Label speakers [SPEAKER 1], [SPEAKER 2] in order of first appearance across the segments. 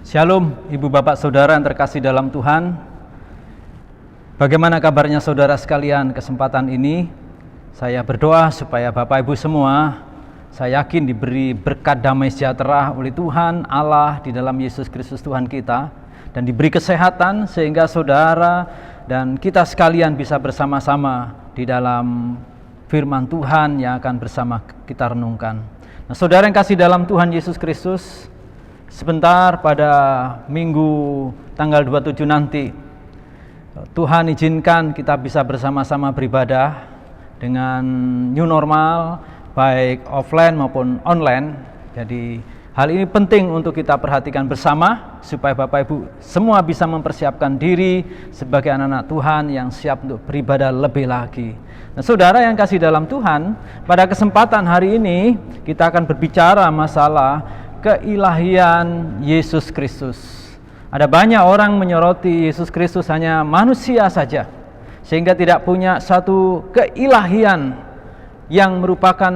[SPEAKER 1] Shalom, Ibu Bapak Saudara yang terkasih dalam Tuhan. Bagaimana kabarnya saudara sekalian? Kesempatan ini saya berdoa supaya Bapak Ibu semua, saya yakin diberi berkat damai sejahtera oleh Tuhan Allah di dalam Yesus Kristus Tuhan kita, dan diberi kesehatan sehingga saudara dan kita sekalian bisa bersama-sama di dalam firman Tuhan yang akan bersama kita renungkan. Nah, saudara yang kasih dalam Tuhan Yesus Kristus, sebentar pada minggu tanggal 27 nanti, Tuhan izinkan kita bisa bersama-sama beribadah dengan new normal, baik offline maupun online. Jadi hal ini penting untuk kita perhatikan bersama, supaya Bapak Ibu semua bisa mempersiapkan diri sebagai anak-anak Tuhan yang siap untuk beribadah lebih lagi. Nah, saudara yang kasih dalam Tuhan, pada kesempatan hari ini kita akan berbicara masalah keilahian Yesus Kristus. Ada banyak orang menyoroti Yesus Kristus hanya manusia saja, sehingga tidak punya satu keilahian yang merupakan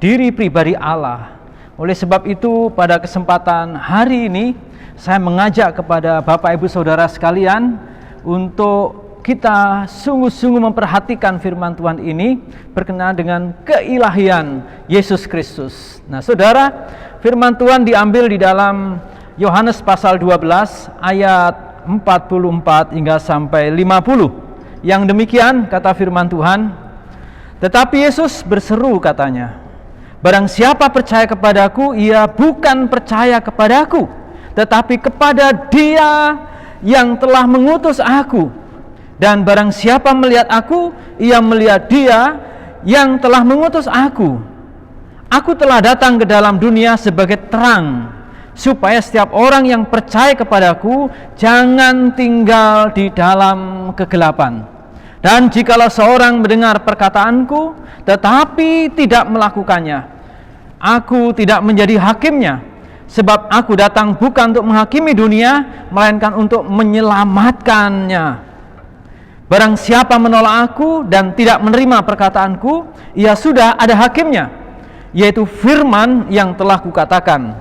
[SPEAKER 1] diri pribadi Allah. Oleh sebab itu, pada kesempatan hari ini saya mengajak kepada Bapak Ibu Saudara sekalian untuk kita sungguh-sungguh memperhatikan firman Tuhan ini berkenaan dengan keilahian Yesus Kristus. Nah, saudara, firman Tuhan diambil di dalam Yohanes pasal 12 ayat 44 hingga sampai 50. Yang demikian kata firman Tuhan, tetapi Yesus berseru katanya, barang siapa percaya kepadaku, ia bukan percaya kepadaku, tetapi kepada Dia yang telah mengutus aku. Dan barang siapa melihat aku, ia melihat Dia yang telah mengutus aku. Aku telah datang ke dalam dunia sebagai terang, supaya setiap orang yang percaya kepadaku jangan tinggal di dalam kegelapan. Dan jikalau seorang mendengar perkataanku tetapi tidak melakukannya, aku tidak menjadi hakimnya, sebab aku datang bukan untuk menghakimi dunia, melainkan untuk menyelamatkannya. Barang siapa menolak aku dan tidak menerima perkataanku, ia sudah ada hakimnya, yaitu firman yang telah kukatakan.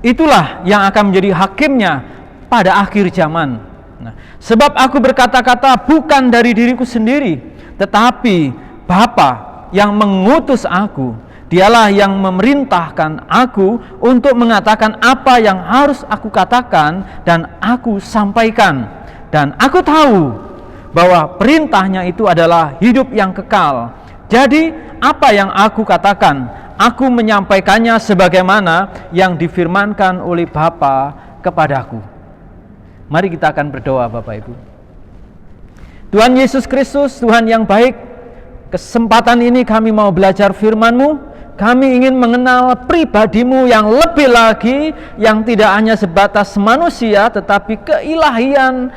[SPEAKER 1] Itulah yang akan menjadi hakimnya pada akhir zaman. Nah, sebab aku berkata-kata bukan dari diriku sendiri, tetapi Bapa yang mengutus aku, Dialah yang memerintahkan aku untuk mengatakan apa yang harus aku katakan dan aku sampaikan. Dan aku tahu bahwa perintahnya itu adalah hidup yang kekal. Jadi apa yang aku katakan, aku menyampaikannya sebagaimana yang difirmankan oleh Bapa kepadaku. Mari kita akan berdoa, Bapak Ibu. Tuhan Yesus Kristus, Tuhan yang baik, kesempatan ini kami mau belajar firman-Mu. Kami ingin mengenal pribadi-Mu yang lebih lagi, yang tidak hanya sebatas manusia, tetapi keilahian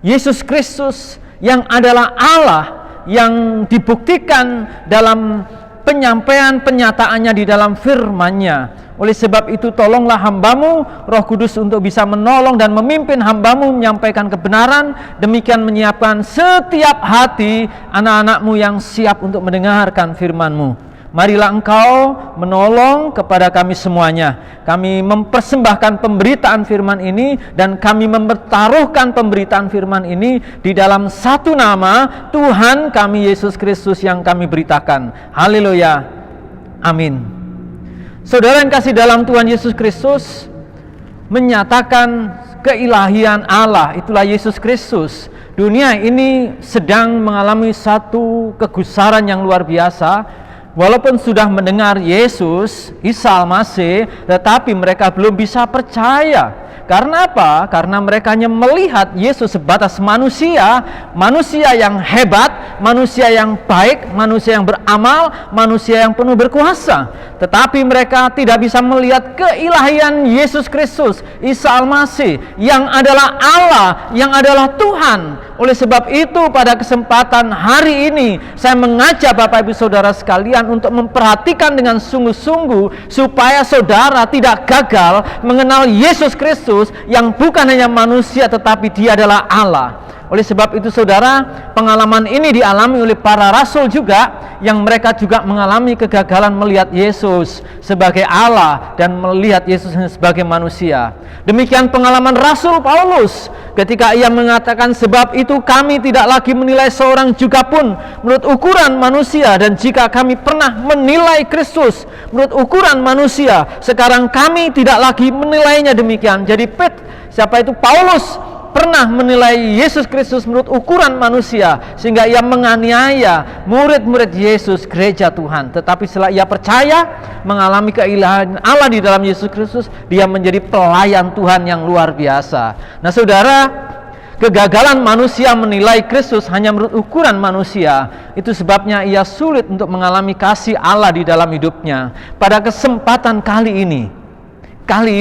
[SPEAKER 1] Yesus Kristus yang adalah Allah, yang dibuktikan dalam penyampaian penyataannya di dalam firman-Nya. Oleh sebab itu, tolonglah hamba-Mu, Roh Kudus, untuk bisa menolong dan memimpin hamba-Mu menyampaikan kebenaran, demikian menyiapkan setiap hati anak-anak-Mu yang siap untuk mendengarkan firman-Mu. Marilah Engkau menolong kepada kami semuanya. Kami mempersembahkan pemberitaan firman ini, dan kami mempertaruhkan pemberitaan firman ini di dalam satu nama Tuhan kami Yesus Kristus yang kami beritakan. Haleluya. Amin. Saudara yang kasih dalam Tuhan Yesus Kristus, menyatakan keilahian Allah, itulah Yesus Kristus. Dunia ini sedang mengalami satu kegusaran yang luar biasa. Walaupun sudah mendengar Yesus, Isa Al-Masih, tetapi mereka belum bisa percaya. Karena apa? Karena mereka hanya melihat Yesus sebatas manusia, manusia yang hebat, manusia yang baik, manusia yang beramal, manusia yang penuh berkuasa. Tetapi mereka tidak bisa melihat keilahian Yesus Kristus, Isa Al-Masih, yang adalah Allah, yang adalah Tuhan. Oleh sebab itu, pada kesempatan hari ini saya mengajak Bapak Ibu Saudara sekalian untuk memperhatikan dengan sungguh-sungguh, supaya saudara tidak gagal mengenal Yesus Kristus yang bukan hanya manusia, tetapi Dia adalah Allah. Oleh sebab itu saudara, pengalaman ini dialami oleh para rasul juga, yang mereka juga mengalami kegagalan melihat Yesus sebagai Allah dan melihat Yesus sebagai manusia. Demikian pengalaman Rasul Paulus ketika ia mengatakan, sebab itu kami tidak lagi menilai seorang juga pun menurut ukuran manusia, dan jika kami pernah menilai Kristus menurut ukuran manusia, sekarang kami tidak lagi menilainya demikian. Jadi siapa itu? Paulus pernah menilai Yesus Kristus menurut ukuran manusia, sehingga ia menganiaya murid-murid Yesus, gereja Tuhan. Tetapi setelah ia percaya, mengalami keilahian Allah di dalam Yesus Kristus, dia menjadi pelayan Tuhan yang luar biasa. Nah saudara, kegagalan manusia menilai Kristus hanya menurut ukuran manusia, itu sebabnya ia sulit untuk mengalami kasih Allah di dalam hidupnya. Pada kesempatan kali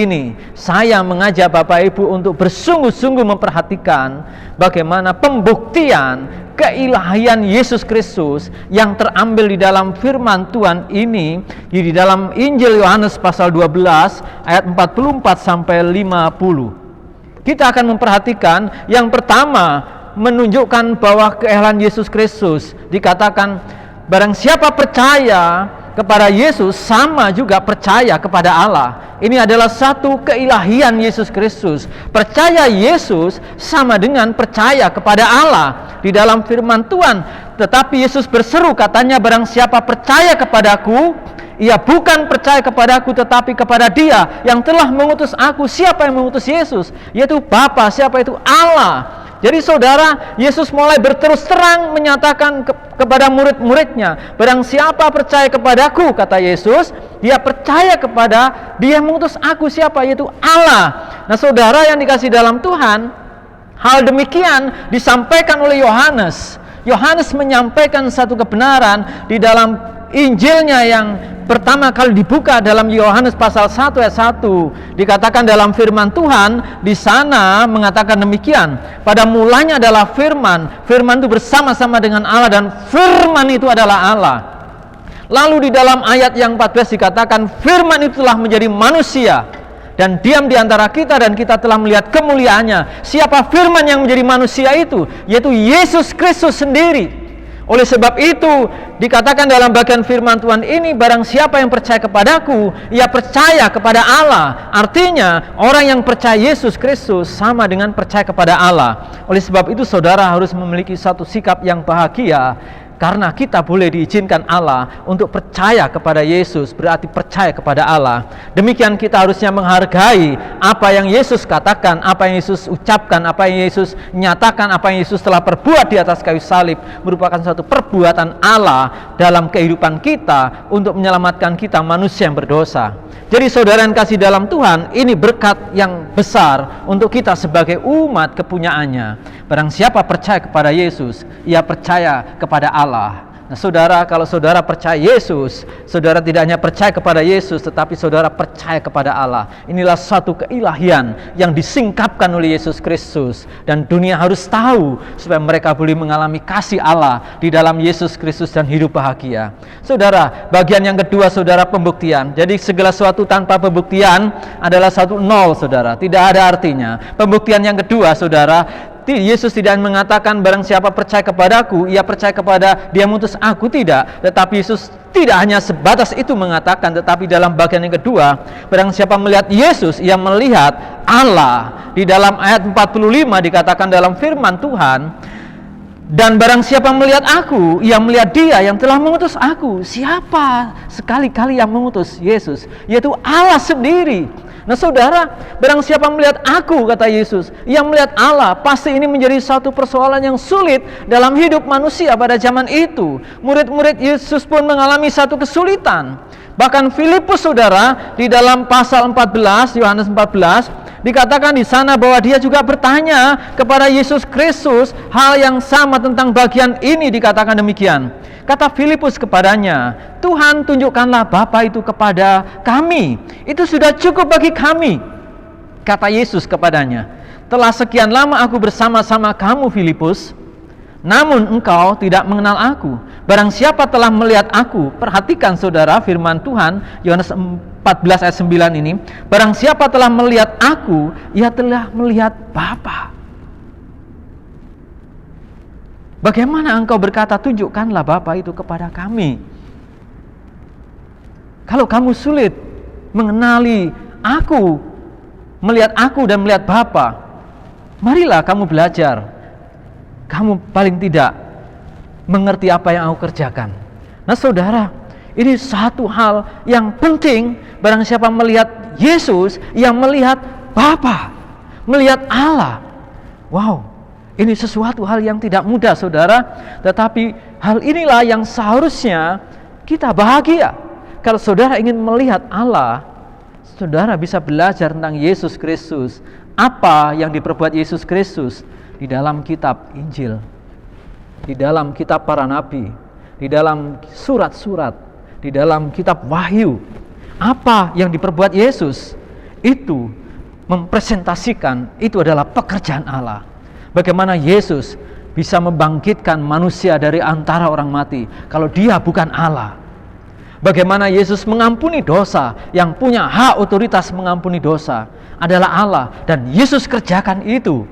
[SPEAKER 1] ini saya mengajak Bapak Ibu untuk bersungguh-sungguh memperhatikan bagaimana pembuktian keilahian Yesus Kristus yang terambil di dalam firman Tuhan ini di dalam Injil Yohanes pasal 12 ayat 44 sampai 50. Kita akan memperhatikan yang pertama, menunjukkan bahwa keilahian Yesus Kristus. Dikatakan barang siapa percaya kepada Yesus sama juga percaya kepada Allah. Ini adalah satu keilahian Yesus Kristus. Percaya Yesus sama dengan percaya kepada Allah. Di dalam firman Tuhan, tetapi Yesus berseru, katanya, barang siapa percaya kepadaku, ia bukan percaya kepadaku tetapi kepada Dia yang telah mengutus aku. Siapa yang mengutus Yesus? Yaitu Bapa. Siapa itu? Allah. Jadi saudara, Yesus mulai berterus terang menyatakan kepada murid-muridnya, barang siapa percaya kepadaku, kata Yesus, dia percaya kepada Dia yang mengutus aku. Siapa? Yaitu Allah. Nah saudara yang dikasih dalam Tuhan, hal demikian disampaikan oleh Yohanes. Yohanes menyampaikan satu kebenaran di dalam Injilnya yang pertama kali dibuka dalam Yohanes pasal 1 ayat 1. Dikatakan dalam firman Tuhan di sana mengatakan demikian, pada mulanya adalah firman, firman itu bersama-sama dengan Allah dan firman itu adalah Allah. Lalu di dalam ayat yang 14 dikatakan firman itu telah menjadi manusia dan diam di antara kita, dan kita telah melihat kemuliaannya. Siapa firman yang menjadi manusia itu? Yaitu Yesus Kristus sendiri. Oleh sebab itu dikatakan dalam bagian firman Tuhan ini, barang siapa yang percaya kepadaku, ia percaya kepada Allah. Artinya orang yang percaya Yesus Kristus sama dengan percaya kepada Allah. Oleh sebab itu saudara harus memiliki satu sikap yang bahagia, karena kita boleh diizinkan Allah untuk percaya kepada Yesus, berarti percaya kepada Allah. Demikian kita harusnya menghargai apa yang Yesus katakan, apa yang Yesus ucapkan, apa yang Yesus nyatakan, apa yang Yesus telah perbuat di atas kayu salib, merupakan satu perbuatan Allah dalam kehidupan kita untuk menyelamatkan kita manusia yang berdosa. Jadi saudara yang kasih dalam Tuhan, ini berkat yang besar untuk kita sebagai umat kepunyaannya. Barang siapa percaya kepada Yesus, ia percaya kepada Allah. Nah saudara, kalau saudara percaya Yesus, saudara tidak hanya percaya kepada Yesus, tetapi saudara percaya kepada Allah. Inilah satu keilahian yang disingkapkan oleh Yesus Kristus, dan dunia harus tahu supaya mereka boleh mengalami kasih Allah di dalam Yesus Kristus dan hidup bahagia. Saudara, bagian yang kedua saudara, pembuktian. Jadi segala sesuatu tanpa pembuktian adalah satu nol saudara, tidak ada artinya. Pembuktian yang kedua saudara, Yesus tidak mengatakan barang siapa percaya kepadaku, ia percaya kepada Dia mengutus aku, tidak. Tetapi Yesus tidak hanya sebatas itu mengatakan, tetapi dalam bagian yang kedua, barang siapa melihat Yesus, ia melihat Allah. Di dalam ayat 45 dikatakan dalam firman Tuhan, dan barang siapa melihat aku, ia melihat Dia yang telah mengutus aku. Siapa sekali-kali yang mengutus Yesus? Yaitu Allah sendiri. Nah saudara, barang siapa melihat aku, kata Yesus, ia melihat Allah. Pasti ini menjadi satu persoalan yang sulit dalam hidup manusia pada zaman itu. Murid-murid Yesus pun mengalami satu kesulitan. Bahkan Filipus saudara, di dalam pasal 14, Yohanes 14, dikatakan di sana bahwa dia juga bertanya kepada Yesus Kristus hal yang sama tentang bagian ini. Dikatakan demikian, kata Filipus kepadanya, Tuhan, tunjukkanlah Bapa itu kepada kami, itu sudah cukup bagi kami. Kata Yesus kepadanya, telah sekian lama aku bersama-sama kamu Filipus, namun engkau tidak mengenal aku. Barang siapa telah melihat aku, perhatikan saudara firman Tuhan Yohanes 14 ayat 9 ini, barang siapa telah melihat aku, ia telah melihat Bapa. Bagaimana engkau berkata, tunjukkanlah Bapa itu kepada kami? Kalau kamu sulit mengenali aku, melihat aku dan melihat Bapa, marilah kamu belajar. Kamu paling tidak mengerti apa yang aku kerjakan. Nah saudara, ini satu hal yang penting. Barang siapa melihat Yesus, yang melihat Bapa, melihat Allah. Wow, ini sesuatu hal yang tidak mudah saudara. Tetapi hal inilah yang seharusnya kita bahagia. Kalau saudara ingin melihat Allah, saudara bisa belajar tentang Yesus Kristus. Apa yang diperbuat Yesus Kristus di dalam kitab Injil, di dalam kitab para nabi, di dalam surat-surat, di dalam kitab Wahyu. Apa yang diperbuat Yesus itu mempresentasikan itu adalah pekerjaan Allah. Bagaimana Yesus bisa membangkitkan manusia dari antara orang mati kalau dia bukan Allah. Bagaimana Yesus mengampuni dosa, yang punya hak otoritas mengampuni dosa adalah Allah, dan Yesus kerjakan itu.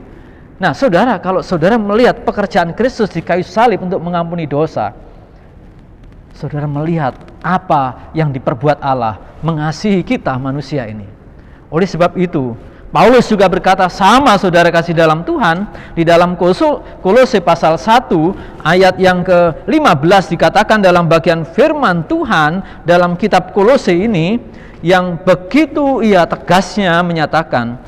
[SPEAKER 1] Nah saudara, kalau saudara melihat pekerjaan Kristus di kayu salib untuk mengampuni dosa, saudara melihat apa yang diperbuat Allah mengasihi kita manusia ini. Oleh sebab itu Paulus juga berkata sama saudara kasih dalam Tuhan. Di dalam Kolose pasal 1 ayat yang ke-15 dikatakan dalam bagian firman Tuhan dalam kitab Kolose ini, yang begitu ia tegasnya menyatakan,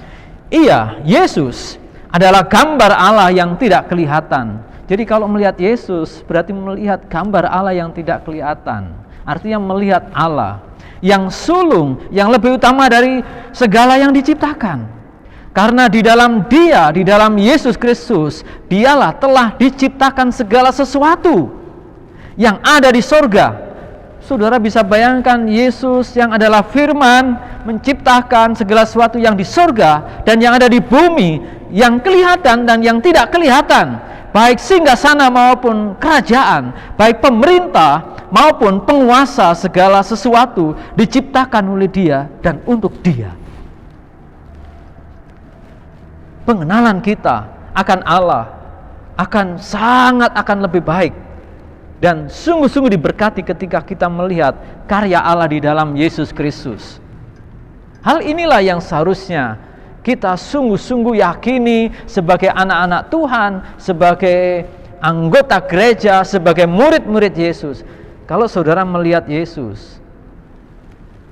[SPEAKER 1] ia, Yesus, adalah gambar Allah yang tidak kelihatan. Jadi kalau melihat Yesus berarti melihat gambar Allah yang tidak kelihatan. Artinya melihat Allah yang sulung, yang lebih utama dari segala yang diciptakan. Karena di dalam Dia, di dalam Yesus Kristus, Dialah telah diciptakan segala sesuatu yang ada di sorga. Saudara bisa bayangkan Yesus yang adalah firman menciptakan segala sesuatu yang di sorga dan yang ada di bumi, yang kelihatan dan yang tidak kelihatan, baik singgasana maupun kerajaan, baik pemerintah maupun penguasa, segala sesuatu diciptakan oleh Dia dan untuk Dia. Pengenalan kita akan Allah akan lebih baik dan sungguh-sungguh diberkati ketika kita melihat karya Allah di dalam Yesus Kristus. Hal inilah yang seharusnya kita sungguh-sungguh yakini sebagai anak-anak Tuhan, sebagai anggota gereja, sebagai murid-murid Yesus. Kalau saudara melihat Yesus,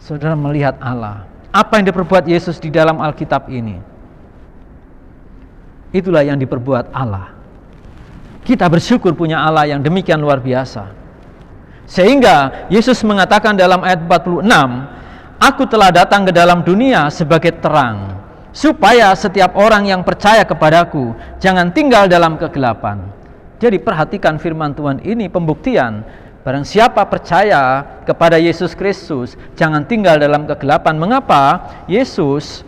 [SPEAKER 1] saudara melihat Allah. Apa yang diperbuat Yesus di dalam Alkitab ini? Itulah yang diperbuat Allah. Kita bersyukur punya Allah yang demikian luar biasa. Sehingga Yesus mengatakan dalam ayat 46, Aku telah datang ke dalam dunia sebagai terang, supaya setiap orang yang percaya kepadaku jangan tinggal dalam kegelapan. Jadi perhatikan firman Tuhan ini pembuktian. Barang siapa percaya kepada Yesus Kristus jangan tinggal dalam kegelapan. Mengapa? Yesus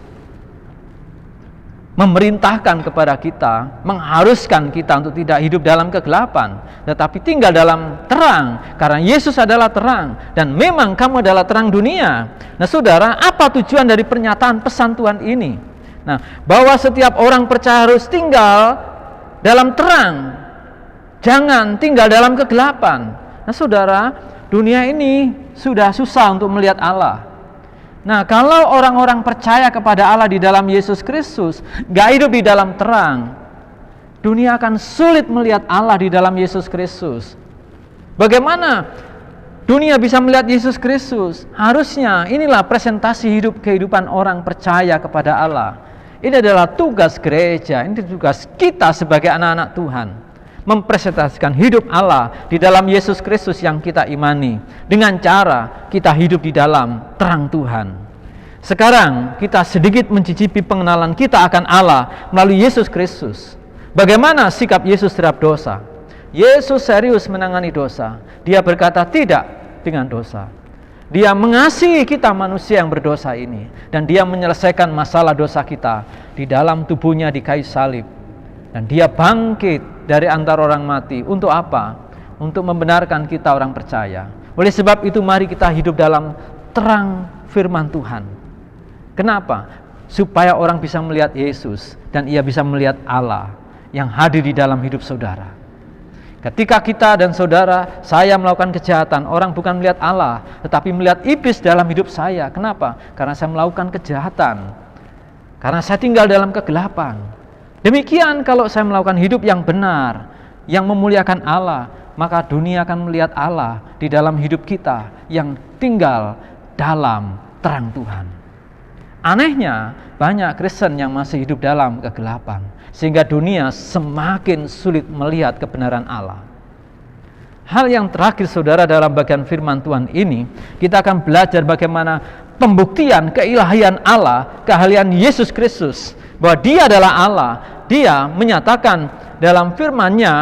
[SPEAKER 1] memerintahkan kepada kita, mengharuskan kita untuk tidak hidup dalam kegelapan, tetapi tinggal dalam terang, karena Yesus adalah terang, dan memang kamu adalah terang dunia. Nah saudara, apa tujuan dari pernyataan pesan Tuhan ini? Nah, bahwa setiap orang percaya harus tinggal dalam terang, jangan tinggal dalam kegelapan. Nah saudara, dunia ini sudah susah untuk melihat Allah. Nah, kalau orang-orang percaya kepada Allah di dalam Yesus Kristus, gak hidup di dalam terang, dunia akan sulit melihat Allah di dalam Yesus Kristus. Bagaimana dunia bisa melihat Yesus Kristus? Harusnya inilah presentasi hidup kehidupan orang percaya kepada Allah. Ini adalah tugas gereja, ini tugas kita sebagai anak-anak Tuhan, mempresentasikan hidup Allah di dalam Yesus Kristus yang kita imani, dengan cara kita hidup di dalam terang Tuhan. Sekarang kita sedikit mencicipi pengenalan kita akan Allah melalui Yesus Kristus. Bagaimana sikap Yesus terhadap dosa? Yesus serius menangani dosa. Dia berkata tidak dengan dosa. Dia mengasihi kita manusia yang berdosa ini, dan Dia menyelesaikan masalah dosa kita di dalam tubuhnya di kayu salib. Dan Dia bangkit dari antara orang mati. Untuk apa? Untuk membenarkan kita orang percaya. Oleh sebab itu mari kita hidup dalam terang firman Tuhan. Kenapa? Supaya orang bisa melihat Yesus dan ia bisa melihat Allah yang hadir di dalam hidup saudara. Ketika kita dan saudara, saya melakukan kejahatan, orang bukan melihat Allah, tetapi melihat iblis dalam hidup saya. Kenapa? Karena saya melakukan kejahatan. Karena saya tinggal dalam kegelapan. Demikian kalau saya melakukan hidup yang benar, yang memuliakan Allah, maka dunia akan melihat Allah di dalam hidup kita yang tinggal dalam terang Tuhan. Anehnya, banyak Kristen yang masih hidup dalam kegelapan, sehingga dunia semakin sulit melihat kebenaran Allah. Hal yang terakhir saudara dalam bagian firman Tuhan ini, kita akan belajar bagaimana pembuktian keilahian Allah, keahlian Yesus Kristus, bahwa Dia adalah Allah. Dia menyatakan dalam firman-Nya,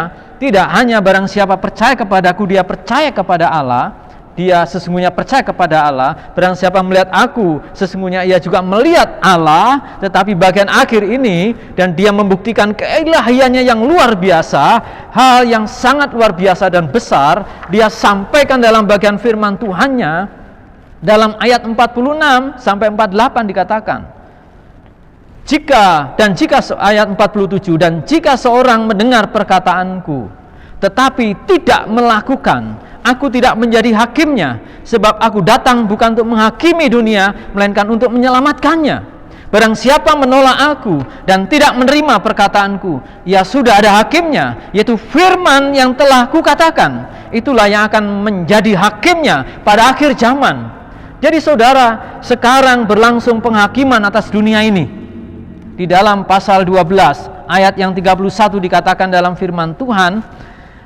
[SPEAKER 1] tidak hanya barang siapa percaya kepadaku, dia percaya kepada Allah. Dia sesungguhnya percaya kepada Allah. Barang siapa melihat aku, sesungguhnya ia juga melihat Allah. Tetapi bagian akhir ini, dan dia membuktikan keilahiannya yang luar biasa, hal yang sangat luar biasa dan besar, dia sampaikan dalam bagian firman Tuhannya. Dalam ayat 46 sampai 48 dikatakan, jika ayat 47, dan jika seorang mendengar perkataanku tetapi tidak melakukan, aku tidak menjadi hakimnya, sebab aku datang bukan untuk menghakimi dunia, melainkan untuk menyelamatkannya. Barang siapa menolak aku dan tidak menerima perkataanku, ya sudah ada hakimnya, yaitu firman yang telah kukatakan. Itulah yang akan menjadi hakimnya pada akhir zaman. Jadi saudara, sekarang berlangsung penghakiman atas dunia ini. Di dalam pasal 12 ayat yang 31 dikatakan dalam firman Tuhan,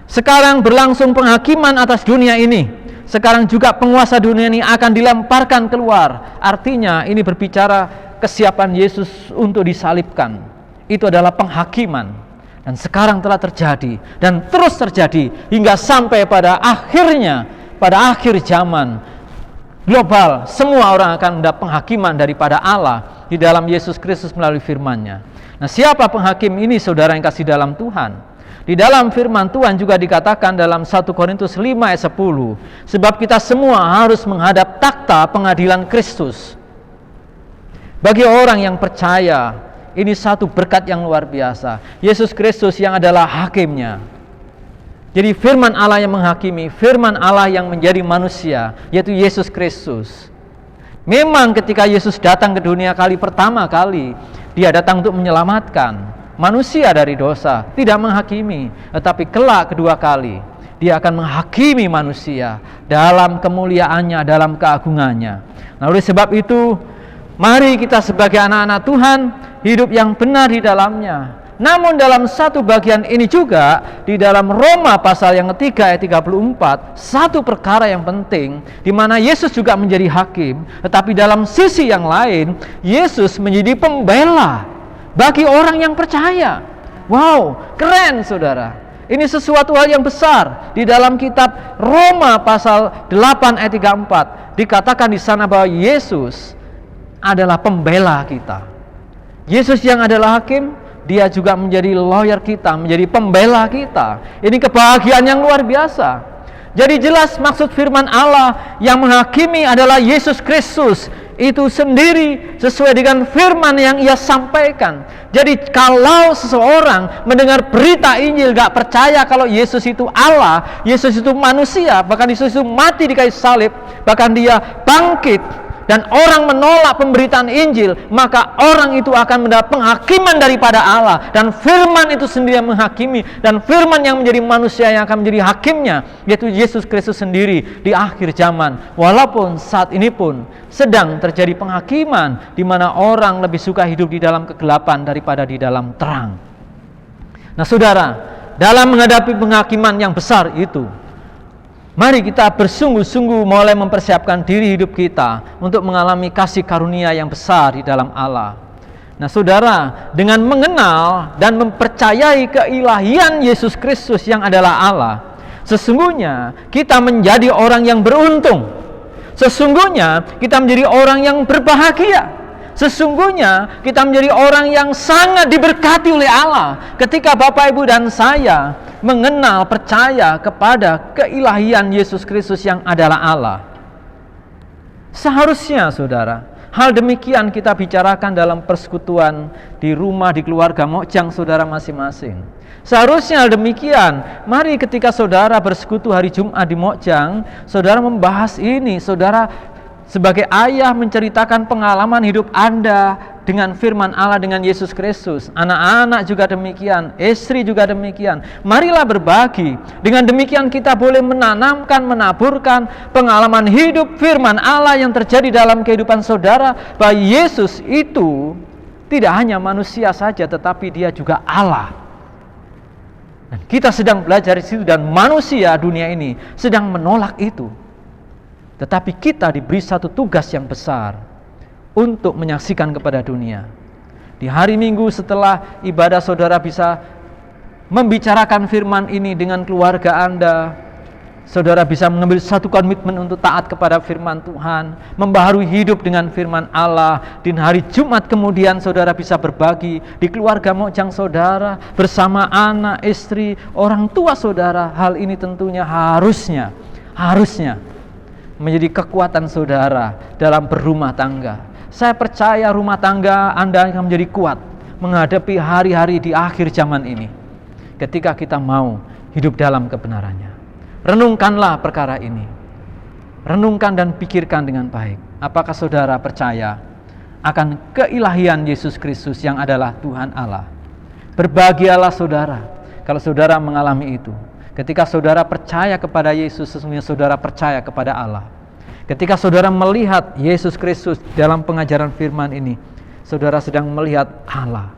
[SPEAKER 1] sekarang berlangsung penghakiman atas dunia ini. Sekarang juga penguasa dunia ini akan dilemparkan keluar. Artinya ini berbicara kesiapan Yesus untuk disalibkan. Itu adalah penghakiman. Dan sekarang telah terjadi dan terus terjadi hingga sampai pada akhirnya, pada akhir zaman global, semua orang akan mendapat penghakiman daripada Allah di dalam Yesus Kristus melalui firman-Nya. Nah, siapa penghakim ini saudara yang kasih dalam Tuhan? Di dalam firman Tuhan juga dikatakan dalam 1 Korintus 5 ayat 10, sebab kita semua harus menghadap takhta pengadilan Kristus. Bagi orang yang percaya, ini satu berkat yang luar biasa. Yesus Kristus yang adalah hakimnya. Jadi firman Allah yang menghakimi, firman Allah yang menjadi manusia, yaitu Yesus Kristus. Memang ketika Yesus datang ke dunia pertama kali, Dia datang untuk menyelamatkan manusia dari dosa, tidak menghakimi. Tetapi kelak kedua kali, Dia akan menghakimi manusia dalam kemuliaannya, dalam keagungannya. Nah, oleh sebab itu, mari kita sebagai anak-anak Tuhan hidup yang benar di dalamnya. Namun dalam satu bagian ini juga, di dalam Roma pasal yang ketiga ayat 34, satu perkara yang penting, di mana Yesus juga menjadi hakim, tetapi dalam sisi yang lain, Yesus menjadi pembela bagi orang yang percaya. Wow, keren saudara. Ini sesuatu hal yang besar. Di dalam kitab Roma pasal 8 ayat 34, dikatakan di sana bahwa Yesus adalah pembela kita. Yesus yang adalah hakim, Dia juga menjadi lawyer kita, menjadi pembela kita. Ini kebahagiaan yang luar biasa. Jadi jelas maksud firman Allah yang menghakimi adalah Yesus Kristus itu sendiri sesuai dengan firman yang Ia sampaikan. Jadi kalau seseorang mendengar berita Injil gak percaya kalau Yesus itu Allah, Yesus itu manusia, bahkan Yesus itu mati di kayu salib, bahkan Dia bangkit, dan orang menolak pemberitaan Injil, maka orang itu akan mendapat penghakiman daripada Allah. Dan firman itu sendiri yang menghakimi, dan firman yang menjadi manusia yang akan menjadi hakimnya, yaitu Yesus Kristus sendiri di akhir zaman. Walaupun saat ini pun sedang terjadi penghakiman, di mana orang lebih suka hidup di dalam kegelapan daripada di dalam terang. Nah saudara, dalam menghadapi penghakiman yang besar itu, mari kita bersungguh-sungguh mulai mempersiapkan diri hidup kita untuk mengalami kasih karunia yang besar di dalam Allah. Nah saudara, dengan mengenal dan mempercayai keilahian Yesus Kristus yang adalah Allah, sesungguhnya kita menjadi orang yang beruntung. Sesungguhnya kita menjadi orang yang berbahagia. Sesungguhnya kita menjadi orang yang sangat diberkati oleh Allah ketika Bapak, Ibu, dan saya mengenal, percaya kepada keilahian Yesus Kristus yang adalah Allah. Seharusnya saudara, Hal demikian kita bicarakan dalam persekutuan di rumah, di keluarga mojang saudara masing-masing. Seharusnya hal demikian. Mari ketika saudara bersekutu hari Jumat di mojang, saudara membahas ini. Saudara sebagai ayah menceritakan pengalaman hidup Anda dengan firman Allah, dengan Yesus Kristus. Anak-anak juga demikian, istri juga demikian. Marilah berbagi. Dengan demikian kita boleh menanamkan, menaburkan pengalaman hidup firman Allah yang terjadi dalam kehidupan saudara, bahwa Yesus itu tidak hanya manusia saja, tetapi dia juga Allah. Dan kita sedang belajar di situ, dan manusia dunia ini sedang menolak itu. Tetapi kita diberi satu tugas yang besar untuk menyaksikan kepada dunia. Di hari Minggu setelah ibadah, saudara bisa membicarakan firman ini dengan keluarga Anda. Saudara bisa mengambil satu komitmen untuk taat kepada firman Tuhan, membaharui hidup dengan firman Allah. Di hari Jumat kemudian saudara bisa berbagi di keluarga mojang saudara, bersama anak, istri, orang tua saudara. Hal ini tentunya harusnya menjadi kekuatan saudara dalam berumah tangga. Saya percaya rumah tangga Anda akan menjadi kuat menghadapi hari-hari di akhir zaman ini, ketika kita mau hidup dalam kebenarannya. Renungkanlah perkara ini. Renungkan dan pikirkan dengan baik. Apakah saudara percaya akan keilahian Yesus Kristus yang adalah Tuhan Allah? Berbahagialah saudara kalau saudara mengalami itu. Ketika saudara percaya kepada Yesus, sesungguhnya saudara percaya kepada Allah. Ketika saudara melihat Yesus Kristus dalam pengajaran firman ini, saudara sedang melihat Allah.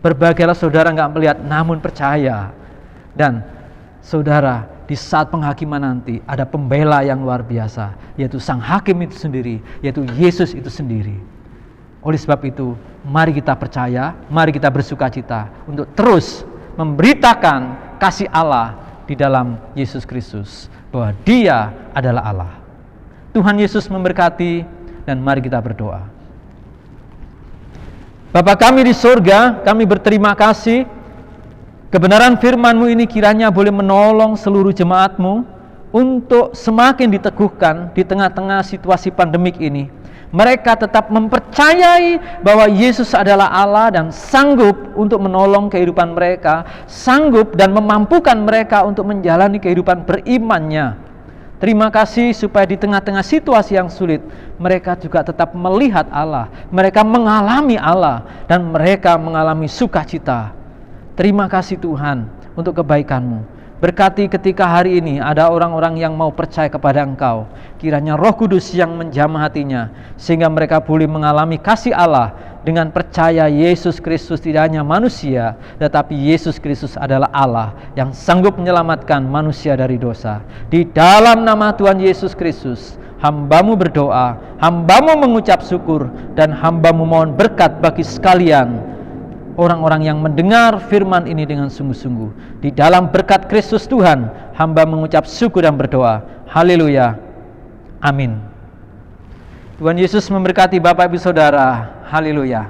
[SPEAKER 1] Berbahagialah saudara enggak melihat, namun percaya. Dan saudara, di saat penghakiman nanti ada pembela yang luar biasa, yaitu Sang Hakim itu sendiri, yaitu Yesus itu sendiri. Oleh sebab itu, mari kita percaya, mari kita bersukacita untuk terus memberitakan kasih Allah di dalam Yesus Kristus, bahwa Dia adalah Allah. Tuhan Yesus memberkati, dan mari kita berdoa. Bapa kami di surga, kami berterima kasih. Kebenaran firman-Mu ini kiranya boleh menolong seluruh jemaat-Mu untuk semakin diteguhkan di tengah-tengah situasi pandemik ini. Mereka tetap mempercayai bahwa Yesus adalah Allah dan sanggup untuk menolong kehidupan mereka, sanggup dan memampukan mereka untuk menjalani kehidupan berimannya. Terima kasih supaya di tengah-tengah situasi yang sulit, mereka juga tetap melihat Allah, mereka mengalami Allah, dan mereka mengalami sukacita. Terima kasih Tuhan untuk kebaikan-Mu. Berkati ketika hari ini ada orang-orang yang mau percaya kepada Engkau, kiranya Roh Kudus yang menjamah hatinya, sehingga mereka boleh mengalami kasih Allah dengan percaya Yesus Kristus tidak hanya manusia, tetapi Yesus Kristus adalah Allah yang sanggup menyelamatkan manusia dari dosa. Di dalam nama Tuhan Yesus Kristus, hamba-Mu berdoa, hamba-Mu mengucap syukur, dan hamba-Mu mohon berkat bagi sekalian orang-orang yang mendengar firman ini dengan sungguh-sungguh. Di dalam berkat Kristus Tuhan, hamba mengucap syukur dan berdoa. Haleluya. Amin. Tuhan Yesus memberkati Bapak Ibu Saudara. Haleluya.